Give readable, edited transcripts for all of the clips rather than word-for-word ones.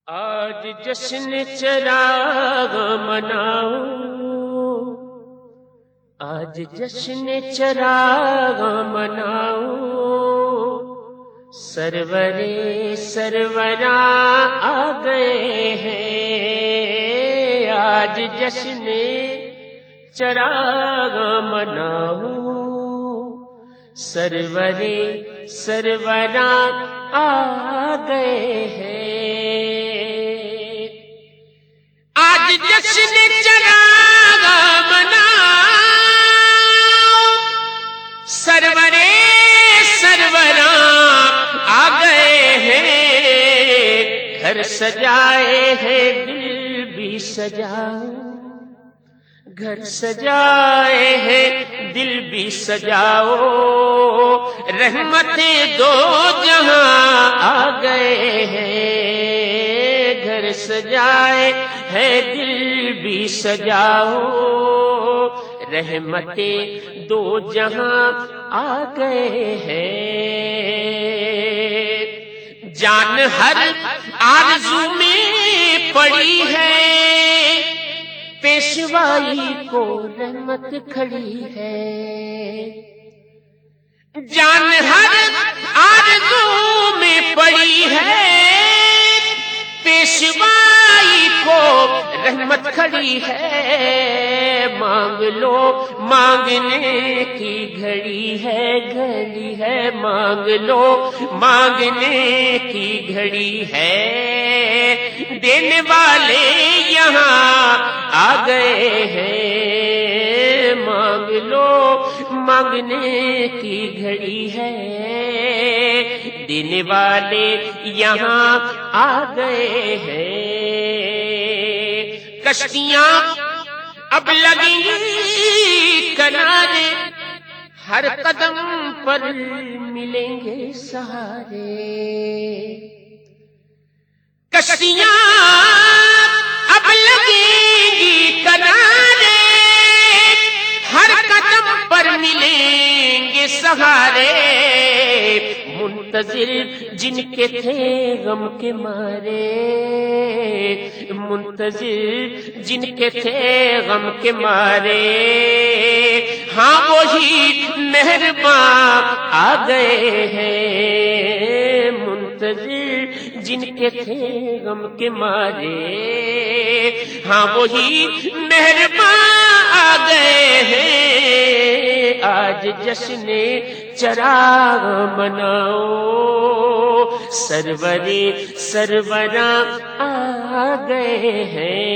آج جشن چراغ مناؤ، آج جشن چراغ مناؤ، سرورے سروراں آ گئے ہیں، آج جشن چراغ مناؤ، سرورے سروراں آ گئے ہیں، آج جشن چراغ مناؤ، سرورے سروراں آ گئے ہیں، گھر سجائے ہیں دل بھی سجاؤ، گھر سجائے ہیں دل بھی سجاؤ، رحمتیں دو جہاں آ گئے ہیں، گھر سجائے ہیں دل بھی سجاؤ، رحمتیں دو جہاں آ گئے ہیں، جان ہر آرزو میں پڑی ہے، پیشوائی کو رحمت کھڑی ہے، جان ہر آرزو میں پڑی ہے، پیشوائی کو رحمت کھڑی ہے، مانگ لو مانگنے کی گھڑی ہے، گھڑی ہے، مانگ لو مانگنے کی گھڑی ہے، دینے والے یہاں آ گئے ہیں، مانگ لو مانگنے کی گھڑی ہے، دینے والے یہاں آ گئے ہیں، کشتیاں اب لگیں گی کنارے، ہر قدم پر ملیں گے سہارے، کشتیاں اب لگیں گی کنارے، ہر قدم پر ملیں گے سہارے، منتظر جن کے تھے غم کے مارے، منتظر جن کے تھے غم کے مارے، ہاں وہی مہرباں آ گئے ہیں، منتظر جن کے تھے غم کے مارے، ہاں وہی مہرباں آ گئے ہیں، آج جشن چراغ مناؤ، سرورے سروراں آ گئے ہیں،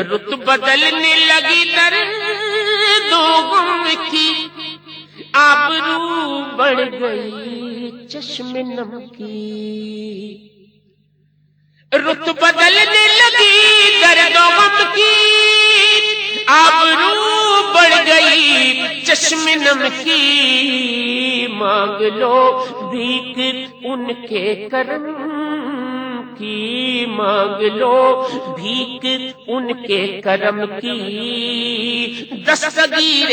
رت بدلنے لگی دردو غم کی، آبرو بڑھ گئی چشم نم کی، رت بدلنے لگی درد و غم کی، آبرو بڑھ گئی چشم نم کی، مانگ لو بھیک ان کے کرم کی، مانگ لو بھیک ان کے کرم کی، دستگیر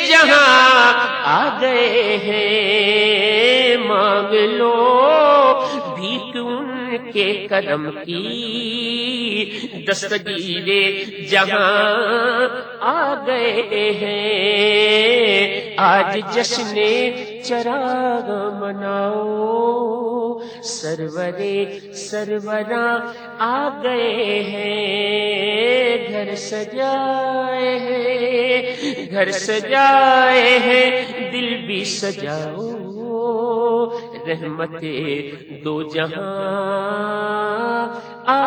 جہاں آ گئے ہیں، مانگ لو بھیک ان کے کرم کی، دستگیر جہاں آ گئے ہیں، آج جشن چراغ مناؤ، سرورے سروراں آ گئے ہیں، گھر سجائے ہیں، گھر سجائے ہیں دل بھی سجاؤ، رحمتیں دو جہاں آ